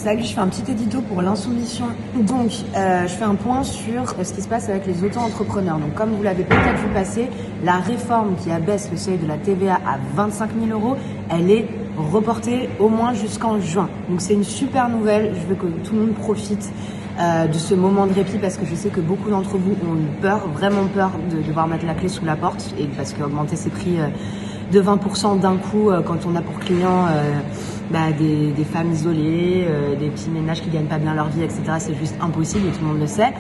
Salut, je fais un petit édito pour l'insoumission. Donc, je fais un point sur ce qui se passe avec les auto-entrepreneurs. Donc, comme vous l'avez peut-être vu passer, la réforme qui abaisse le seuil de la TVA à 25 000 €, elle est reportée au moins jusqu'en juin. Donc, c'est une super nouvelle. Je veux que tout le monde profite de ce moment de répit parce que je sais que beaucoup d'entre vous ont eu peur, vraiment peur de devoir mettre la clé sous la porte et parce qu'augmenter ses prix de 20% d'un coup quand on a pour clients des femmes isolées, des petits ménages qui gagnent pas bien leur vie, etc. C'est juste impossible et tout le monde le sait.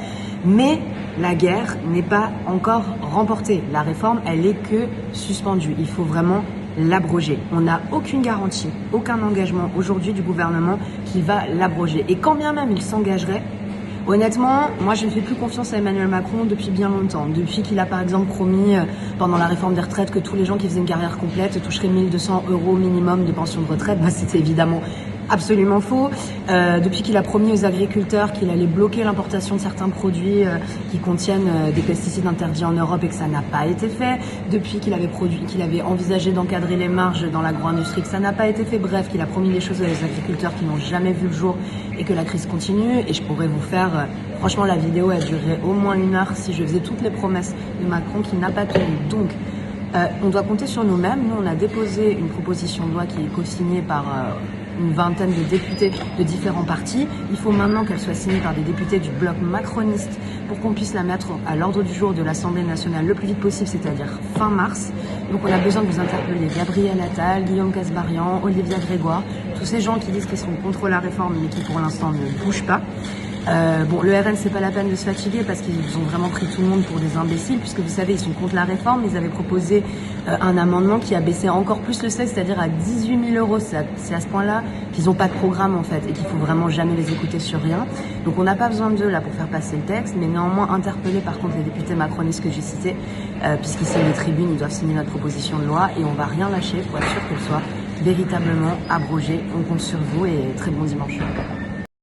Mais la guerre n'est pas encore remportée. La réforme, elle est que suspendue. Il faut vraiment l'abroger. On n'a aucune garantie, aucun engagement aujourd'hui du gouvernement qui va l'abroger. Et quand bien même il s'engagerait, honnêtement, moi je ne fais plus confiance à Emmanuel Macron depuis bien longtemps. Depuis qu'il a par exemple promis pendant la réforme des retraites que tous les gens qui faisaient une carrière complète toucheraient 1 200 € minimum de pension de retraite, c'était évidemment absolument faux. Depuis qu'il a promis aux agriculteurs qu'il allait bloquer l'importation de certains produits qui contiennent des pesticides interdits en Europe et que ça n'a pas été fait. Depuis qu'il avait envisagé d'encadrer les marges dans l'agro-industrie, que ça n'a pas été fait. Bref, qu'il a promis des choses aux agriculteurs qui n'ont jamais vu le jour et que la crise continue. Et je pourrais vous faire, franchement la vidéo elle durerait au moins 1 heure si je faisais toutes les promesses de Macron qui n'a pas tenu. Donc on doit compter sur nous-mêmes. Nous on a déposé une proposition de loi qui est co-signée par une vingtaine de députés de différents partis. Il faut maintenant qu'elle soit signée par des députés du bloc macroniste pour qu'on puisse la mettre à l'ordre du jour de l'Assemblée nationale le plus vite possible, c'est-à-dire fin mars. Donc on a besoin de vous interpeller Gabriel Attal, Guillaume Kasbarian, Olivia Grégoire, tous ces gens qui disent qu'ils sont contre la réforme mais qui pour l'instant ne bougent pas. Le RN, c'est pas la peine de se fatiguer parce qu'ils ont vraiment pris tout le monde pour des imbéciles puisque vous savez, ils sont contre la réforme. Ils avaient proposé un amendement qui a baissé encore plus le seuil, c'est-à-dire à 18 000 €. C'est à ce point-là qu'ils n'ont pas de programme en fait et qu'il faut vraiment jamais les écouter sur rien. Donc on n'a pas besoin d'eux là pour faire passer le texte, mais néanmoins interpeller par contre les députés macronistes que j'ai cités, puisqu'ils signent les tribunes, ils doivent signer notre proposition de loi et on va rien lâcher pour être sûr qu'elle soit véritablement abrogée. On compte sur vous et très bon dimanche.